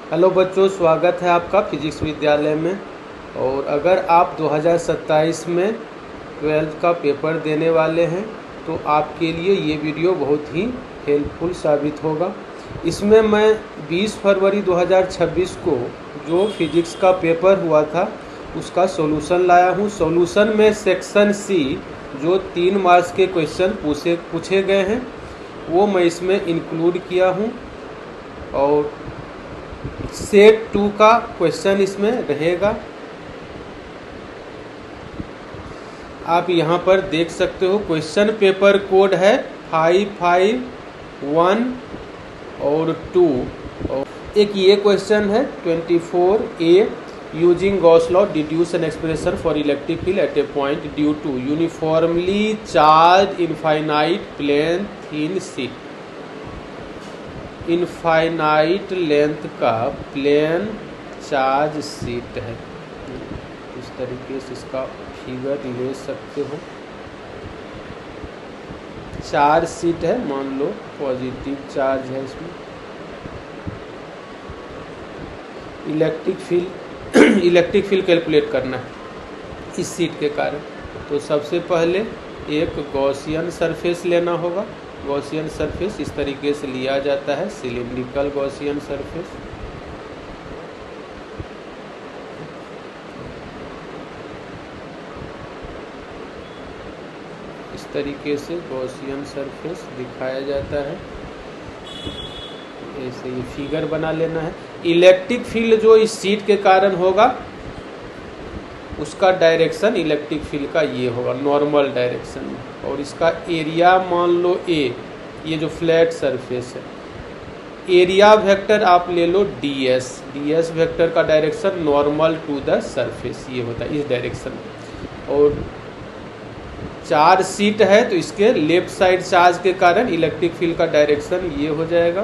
Hello बच्चों, स्वागत है आपका फिजिक्स विद्यालय में। और अगर आप 2027 में 12th का पेपर देने वाले हैं तो आपके लिए ये वीडियो बहुत ही हेल्पफुल साबित होगा। इसमें मैं 20 फरवरी 2026 को जो फिजिक्स का पेपर हुआ था उसका सॉल्यूशन लाया हूँ। सॉल्यूशन में सेक्शन सी जो 3 मार्क्स के क्वेश्चन पूछे गए हैं वो मैं इसमें इंक्लूड किया हूँ। और सेट 2 का क्वेश्चन इसमें रहेगा। आप यहाँ पर देख सकते हो क्वेश्चन पेपर कोड है 551 और 2। और एक ये क्वेश्चन है 24A, using Gauss law deduce an expression for electric field at a point due to uniformly charge infinite plane thin sheet. Infinite length का प्लेन चार्ज शीट है। इस तरीके से इसका फिगर ले सकते हो। चार्ज शीट है, मान लो पॉजिटिव चार्ज है इसमें। इलेक्ट्रिक फील्ड कैलकुलेट करना है इस शीट के कारण। तो सबसे पहले एक गॉसियन सरफेस लेना होगा। गॉसियन सरफेस इस तरीके से लिया जाता है, सिलिंड्रिकल गॉसियन सरफेस। इस तरीके से गॉसियन सरफेस दिखाया जाता है। ऐसे ये फिगर बना लेना है। इलेक्ट्रिक फील्ड जो इस शीट के कारण होगा उसका डायरेक्शन इलेक्ट्रिक फील्ड का ये होगा नॉर्मल डायरेक्शन में। और इसका एरिया मान लो ए, ये जो फ्लैट सरफेस है। एरिया वेक्टर आप ले लो ds वेक्टर का direction normal to the surface ये होता है इस डायरेक्शन में। और चार्ज शीट है तो इसके लेफ्ट साइड चार्ज के कारण इलेक्ट्रिक फील्ड का डायरेक्शन ये हो जाएगा।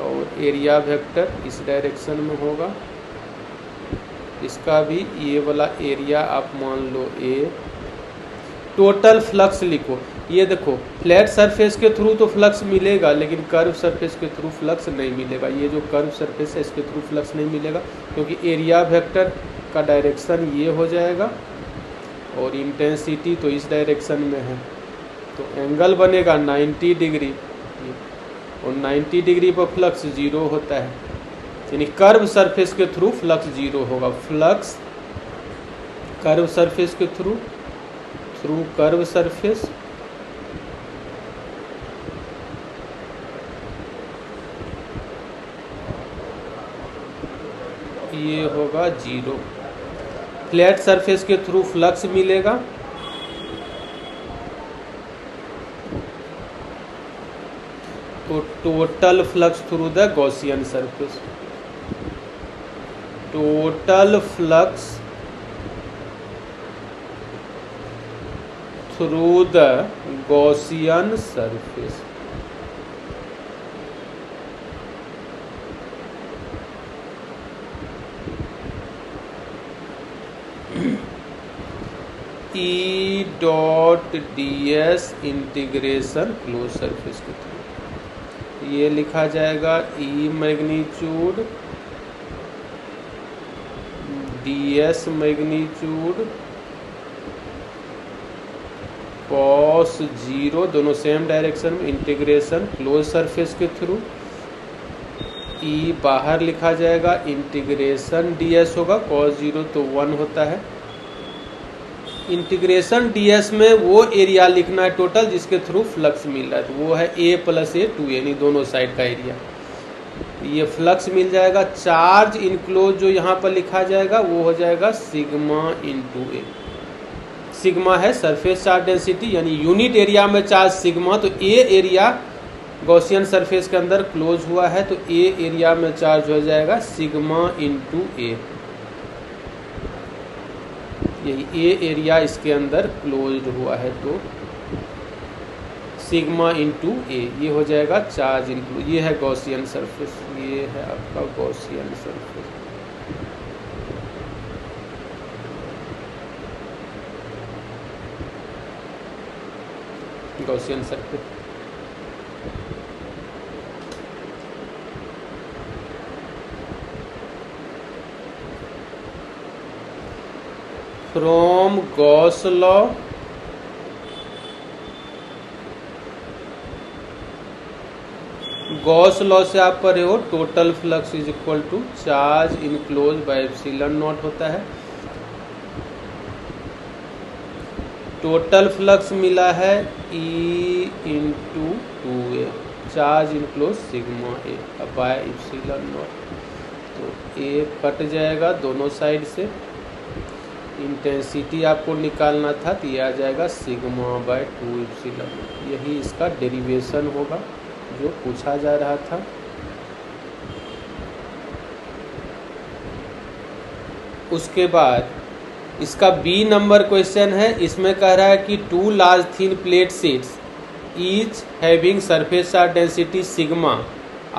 और एरिया वेक्टर इस डायरेक्शन में होगा। इसका भी ये वाला एरिया आप मान लो ए। टोटल फ्लक्स लिखो। ये देखो फ्लैट सरफेस के थ्रू तो फ्लक्स मिलेगा लेकिन कर्व सरफेस के थ्रू फ्लक्स नहीं मिलेगा। ये जो कर्व सरफेस है इसके थ्रू फ्लक्स नहीं मिलेगा क्योंकि एरिया वेक्टर का डायरेक्शन ये हो जाएगा और इंटेंसिटी तो इस डायरेक्शन में है। तो एंगल बनेगा 90 डिग्री और 90 डिग्री पर फ्लक्स 0 होता है, यानी कर्व सरफेस के थ्रू फ्लक्स 0 होगा। फ्लक्स कर्व सरफेस के थ्रू कर्व सरफेस ये होगा 0। फ्लैट सरफेस के थ्रू फ्लक्स मिलेगा तो total flux through the Gaussian surface. Total flux through the Gaussian surface. E dot ds integration close surface के through ये लिखा जाएगा E magnitude ds magnitude cos 0 दोनों सेम डायरेक्शन में इंटीग्रेशन क्लोज सरफेस के through. E बाहर लिखा जाएगा इंटीग्रेशन ds होगा, cos 0 तो 1 होता है। इंटीग्रेशन ds में वो एरिया लिखना है टोटल जिसके थ्रू फ्लक्स मिल रहा है, तो वो है a प्लस ए 2 यानी दोनों साइड का एरिया। ये फ्लक्स मिल जाएगा। चार्ज इनक्लोज जो यहाँ पर लिखा जाएगा वो हो जाएगा सिग्मा इंटू ए। सिग्मा है सरफेस चार्ज डेंसिटी यानी यूनिट एरिया में चार्ज सिग्मा, तो ए एरिया गॉसियन सरफेस के अंदर क्लोज हुआ है तो ए एरिया में चार्ज हो जाएगा सिग्मा इंटू ए। यही ए एरिया इसके अंदर क्लोज्ड हुआ है तो सिग्मा इंटू ए ये हो जाएगा चार्ज इंटू। ये है गॉसियन सरफेस, ये है आपका Gaussian surface. Gaussian surface from Gauss law से आप पढ़े हो total flux is equal to charge enclose by epsilon naught होता है। टोटल फ्लक्स मिला है E into 2A, charge enclose sigma a by epsilon naught. तो ए कट जाएगा दोनों साइड से, इंटेंसिटी आपको निकालना था तो ये आ जाएगा सिग्मा बाय 2 एप्सिलॉन नॉट। यही इसका डेरिवेशन होगा जो पूछा जा रहा था। उसके बाद इसका बी नंबर क्वेश्चन है, इसमें कह रहा है कि 2 large thin plate sheets each having surface charge density sigma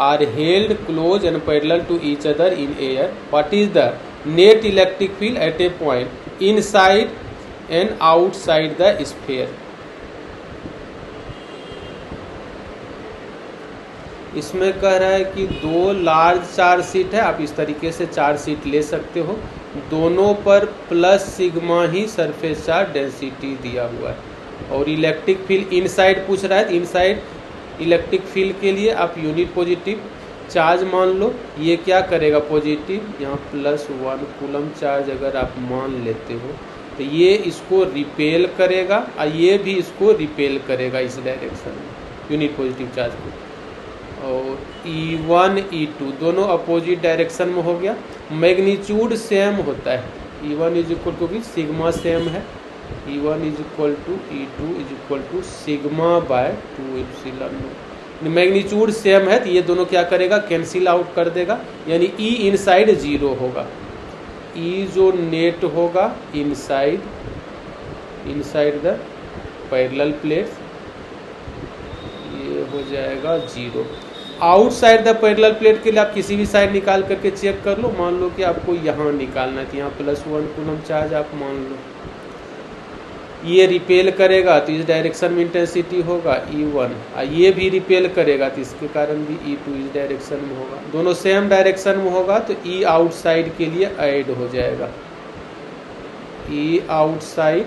are held close and parallel to each other in air. What is the net electric field at a point inside and outside the sphere. इसमें कह रहा है कि 2 large charge sheet है, आप इस तरीके से चार्ज शीट ले सकते हो, दोनों पर प्लस सिग्मा ही सरफेस चार्ज डेंसिटी दिया हुआ है। और इलेक्ट्रिक फील्ड इनसाइड पूछ रहा है, तो इनसाइड इलेक्ट्रिक फील्ड के लिए आप यूनिट पॉजिटिव चार्ज मान लो। ये क्या करेगा पॉजिटिव, यहाँ +1 कूलम चार्ज अगर आप मान लेते हो तो ये इसको रिपेल करेगा और ये भी इसको रिपेल करेगा इस डायरेक्शन में यूनिट पॉजिटिव चार्ज को। और E1 E2 दोनों अपोजिट डायरेक्शन में हो गया। मैग्नीट्यूड सेम होता है, E1 इज इक्वल टू भी सिग्मा सेम है, E1 is equal to E2 is equal to sigma by 2 epsilon naught. Magnitude same है तो ये दोनों क्या करेगा, कैंसिल आउट कर देगा, यानी E इनसाइड 0 होगा। E जो नेट होगा इनसाइड द पैरेलल प्लेट, ये हो जाएगा 0। आउटसाइड द पैरेलल प्लेट के लिए आप किसी भी साइड निकाल करके चेक कर लो। मान लो कि आपको यहाँ निकालना है तो यहाँ +1 कूलम चार्ज आप मान लो, ये रिपेल करेगा तो इस डायरेक्शन में इंटेंसिटी होगा E1, और ये भी रिपेल करेगा तो इसके कारण भी E2 इस डायरेक्शन में होगा। दोनों सेम डायरेक्शन में होगा तो E आउटसाइड के लिए ऐड हो जाएगा, E आउटसाइड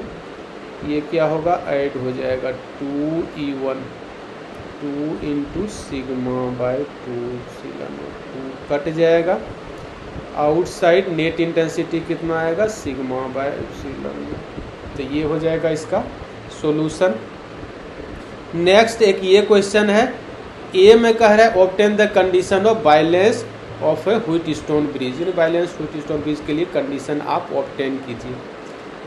ये क्या होगा ऐड हो जाएगा 2E1 2 into sigma by 2 epsilon not. 2 cut जाएगा, आउटसाइड नेट इंटेंसिटी कितना आएगा सिग्मा बाय एप्सिलॉन नॉट। तो ये हो जाएगा इसका सॉल्यूशन। नेक्स्ट एक ये क्वेश्चन है, ए में कह रहा है obtain the condition of balance of A Wheatstone bridge. Balance Wheatstone bridge के लिए कंडीशन आप ऑब्टेन कीजिए।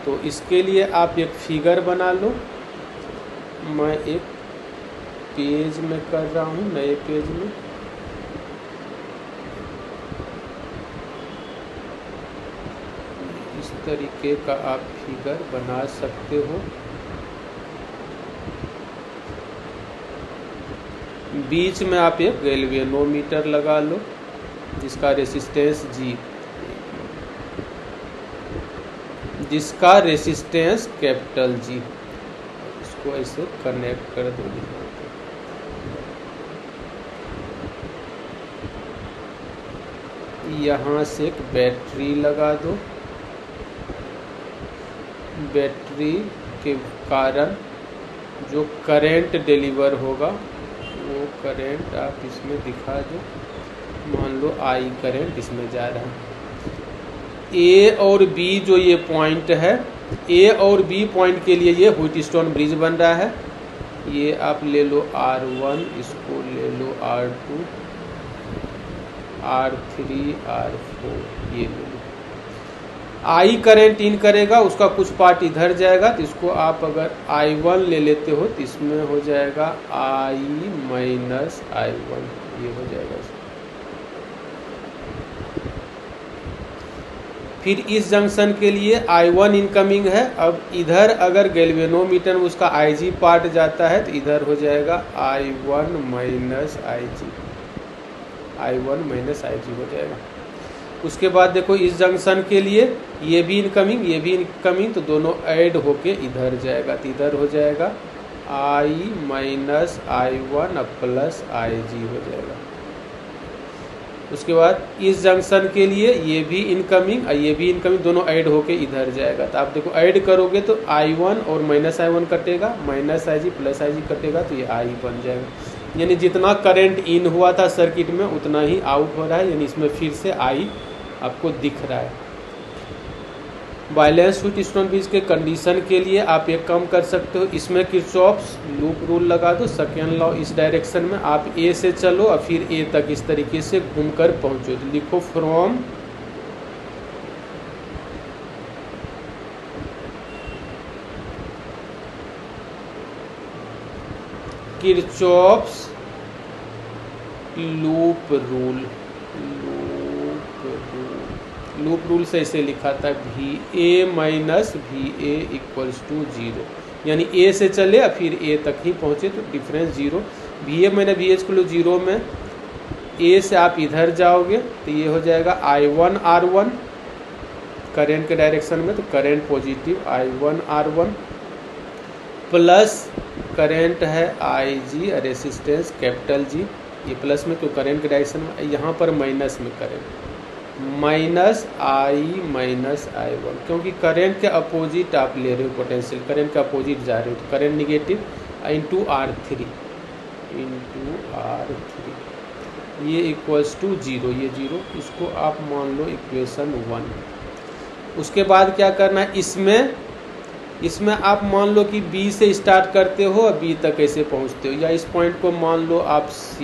तो इसके लिए आप एक फिगर बना लो, मैं एक पेज में कर रहा हूँ, नए पेज में। इस तरीके का आप फिगर बना सकते हो। बीच में आप एक गैल्वेनोमीटर लगा लो जिसका रेसिस्टेंस G, जिसका रेसिस्टेंस कैपिटल G, इसको ऐसे कनेक्ट कर दो। यहाँ से एक बैटरी लगा दो, बैटरी के कारण जो करंट डिलीवर होगा वो करंट आप इसमें दिखा दो। मान लो I करंट इसमें जा रहा है। A और B जो ये पॉइंट है, A और B पॉइंट के लिए ये व्हीटस्टोन ब्रिज बन रहा है। ये आप ले लो R1, इसको ले लो R2, R3, R4, ये ले लो। I करंट इन करेगा, उसका कुछ पार्ट इधर जाएगा, तो इसको आप अगर I1 ले लेते हो तो इसमें हो जाएगा I माइनस I1, ये हो जाएगा। फिर इस जंक्शन के लिए I1 इनकमिंग है। अब इधर अगर गैल्वेनोमीटर में उसका Ig पार्ट जाता है तो इधर हो जाएगा I1 minus Ig, I1 minus Ig हो जाएगा। उसके बाद देखो इस जंक्शन के लिए ये भी इनकमिंग, ये भी इनकमिंग, तो दोनों ऐड होके इधर जाएगा, तो इधर हो जाएगा I minus I1 plus Ig हो जाएगा। उसके बाद इस जंक्शन के लिए ये भी इनकमिंग और ये भी इनकमिंग, दोनों ऐड होके इधर जाएगा। तो आप देखो ऐड करोगे तो I1 और -I1 कटेगा, -Ig प्लस Ig कटेगा तो ये I बन जाएगा। यानी जितना करंट इन हुआ था सर्किट में उतना ही आउट हो रहा है, यानी इसमें फिर से I आपको दिख रहा है। बैलेंस व्हीटस्टोन ब्रिज के कंडीशन के लिए आप एक काम कर सकते हो, इसमें किरचॉफ्स लूप रूल लगा दो, सेकेंड लॉ इस डायरेक्शन में, आप ए से चलो और फिर ए तक इस तरीके से घूमकर पहुंचो। तो लिखो from Kirchhoff's loop rule, loop rule से इसे लिखा था VA minus VA equals to 0, यानी ए से चले और फिर ए तक ही पहुँचे तो difference 0। VA minus VA equal 0 में ए से आप इधर जाओगे तो ये हो जाएगा I1 R1 करेंट के डायरेक्शन में, तो current positive I1 R1 plus current है IG रेसिस्टेंस कैपिटल G, ये प्लस में क्यों करेंट के डायरेक्शन में, यहाँ पर माइनस में करेंट माइनस I-1 क्योंकि करंट के अपोजिट आप ले रहे हो पोटेंशियल, करंट के अपोजिट जा रहे हो तो करंट निगेटिव इंटू R3 ये इक्वल्स टू 0, ये 0, इसको आप मान लो इक्वेशन 1। उसके बाद क्या करना है, इसमें आप मान लो कि B से स्टार्ट करते हो और B तक कैसे पहुंचते हो, या इस पॉइंट को मान लो आप C,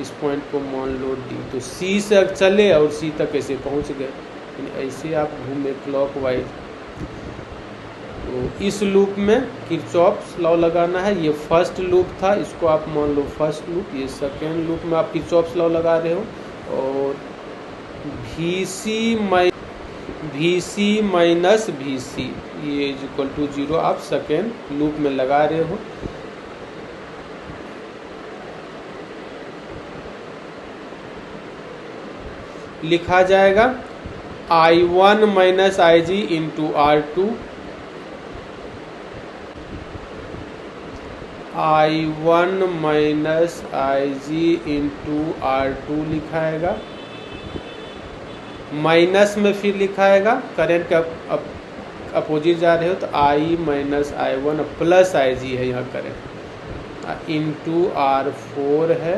इस पॉइंट को मान लो D, तो C से चले और C तक कैसे पहुंच गए, ऐसे आप घूमे क्लॉकवाइज। तो इस लूप में किरचॉफ्स लॉ लगाना है, ये फर्स्ट लूप था, इसको आप मान लो फर्स्ट लूप, ये सेकेंड लूप में आप किरचॉफ्स लॉ लगा रहे हो, और VC माइनस VC ये इक्वल टू 0 आप सेकेंड लूप में लगा रहे हो। लिखा जाएगा I1 minus IG into R2, I1 minus IG into R2 लिखाएगा, माइनस में फिर लिखाएगा करंट का अपोजिट जा रहे हो तो I minus I1 plus IG है यहाँ करंट इंटू R4 है,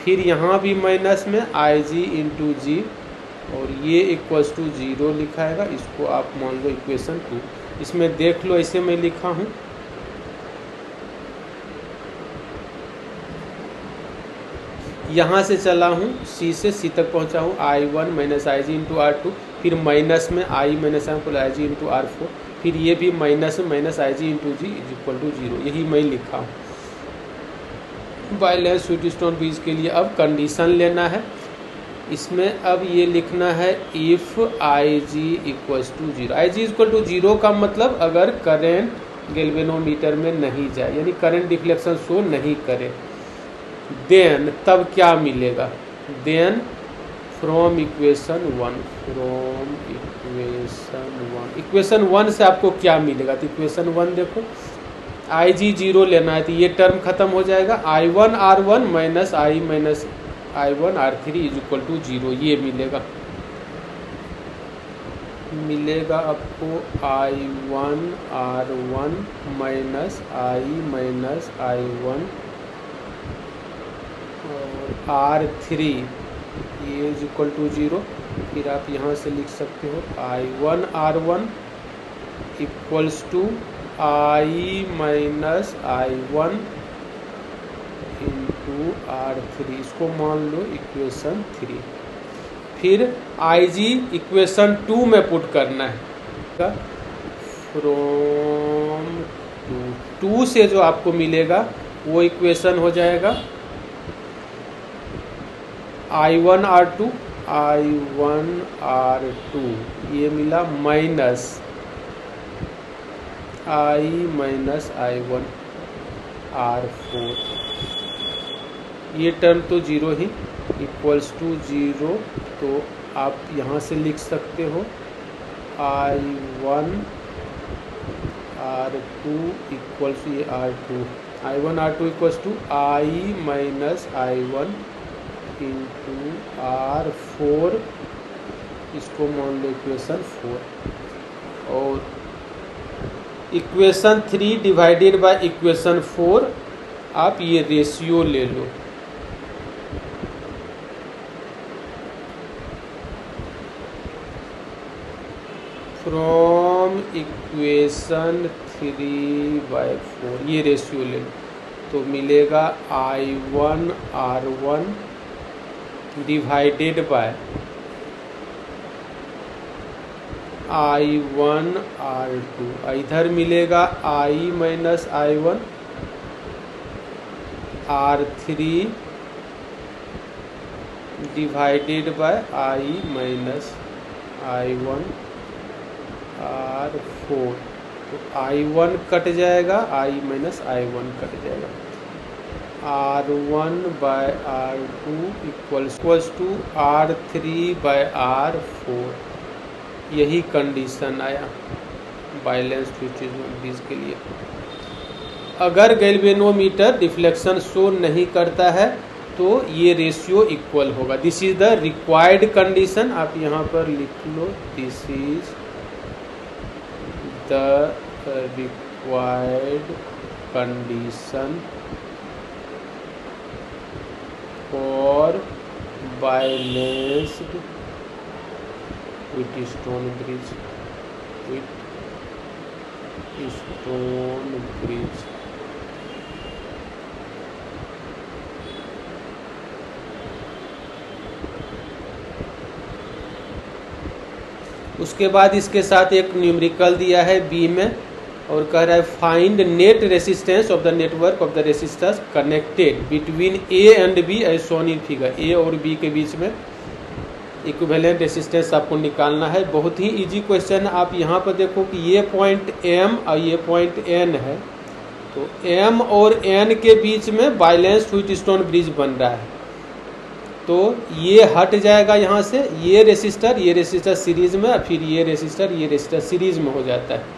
फिर यहाँ भी माइनस में IG इंटू G और ये इक्वल्स टू 0 लिखाएगा, इसको आप मान लो इक्वेशन 2। इसमें देख लो ऐसे मैं लिखा हूँ, यहाँ से चला हूँ C से C तक पहुँचा हूँ I1 minus IG into R2, फिर माइनस में I minus IG into R4, फिर ये भी माइनस में minus IG into G is equal to 0, यही मैं लिखा हूँ। बैलेंस व्हीटस्टोन ब्रिज के लिए अब कंडीशन लेना है, इसमें अब ये लिखना है if IG equals to 0, IG equal to 0 का मतलब अगर करंट गैल्वेनोमीटर में नहीं जाए, यानी करंट डिफ्लेक्शन शो नहीं करे, देन तब क्या मिलेगा, देन फ्रॉम इक्वेशन 1, इक्वेशन 1 से आपको क्या मिलेगा, तो इक्वेशन 1 देखो IG 0 लेना है तो ये टर्म खत्म हो जाएगा, I1 R1 minus I1 R3 is equal to 0, ये मिलेगा आपको I1 R1 माइनस I1 और R3 ये इज इक्वल टू 0, फिर आप यहाँ से लिख सकते हो I1 R1 equals to I minus I1 into R3, इसको मान लो इक्वेशन 3। फिर IG इक्वेशन 2 में पुट करना है, फ्रॉम 2 से जो आपको मिलेगा वो इक्वेशन हो जाएगा I1 R2 ये मिला minus I minus I1 R4, ये टर्म तो 0 ही इक्वल्स टू 0, तो आप यहाँ से लिख सकते हो I1 R2 इक्वल्स ये R2, I1 R2 equals to I minus I1 into R4, इसको मान लो इक्वेशन 4, और इक्वेशन 3 डिवाइडेड बाय इक्वेशन 4 आप ये रेशियो ले लो। फ्रॉम इक्वेशन 3/4 ये रेशियो ले लो, तो मिलेगा I1 R1 divided by I1 R2, इधर मिलेगा I minus I1 R3 divided by I minus I1 R4, तो I1 कट जाएगा, I माइनस I1 कट जाएगा, R1 bye R2 equals to R3 bye R4। यही condition आया balance bridge के लिए। अगर गैल्वेनोमीटर डिफ्लेक्शन शो नहीं करता है तो ये रेशियो इक्वल होगा। This is the required condition, आप यहाँ पर लिख लो, this is the required condition for balanced Wheatstone bridge, Wheatstone bridge। उसके बाद इसके साथ एक न्यूमेरिकल दिया है बी में, और कह रहा है find net resistance of the network of the resistors connected between A and B as shown in figure. A और बी के बीच में इक्विवेलेंट रेसिस्टेंस आपको निकालना है। बहुत ही इजी क्वेश्चन है। आप यहाँ पर देखो कि ये पॉइंट M और ये पॉइंट N है, तो M और N के बीच में बैलेंस्ड व्हीटस्टोन ब्रिज बन रहा है, तो ये हट जाएगा यहाँ से, ये रेसिस्टर सीरीज में, फिर ये रेसिस्टर सीरीज में हो जाता है,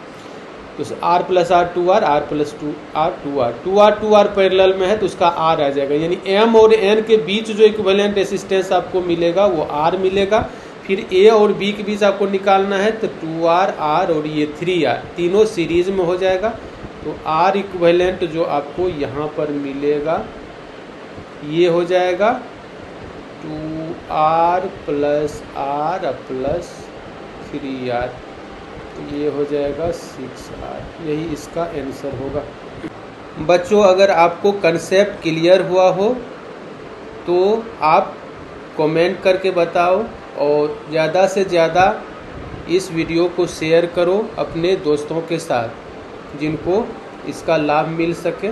तो R plus R 2R, R plus 2R 2R, 2R 2R parallel में है तो उसका R आ जाएगा, यानी M और N के बीच जो इक्विवेलेंट रेसिस्टेंस आपको मिलेगा वो R मिलेगा। फिर A और B के बीच आपको निकालना है तो 2R, R और ये 3R तीनों सीरीज में हो जाएगा, तो R इक्विवेलेंट जो आपको यहाँ पर मिलेगा ये हो जाएगा 2R plus R plus 3R, तो ये हो जाएगा 6R। यही इसका आंसर होगा। बच्चों, अगर आपको कंसेप्ट क्लियर हुआ हो तो आप कमेंट करके बताओ, और ज़्यादा से ज़्यादा इस वीडियो को शेयर करो अपने दोस्तों के साथ जिनको इसका लाभ मिल सके।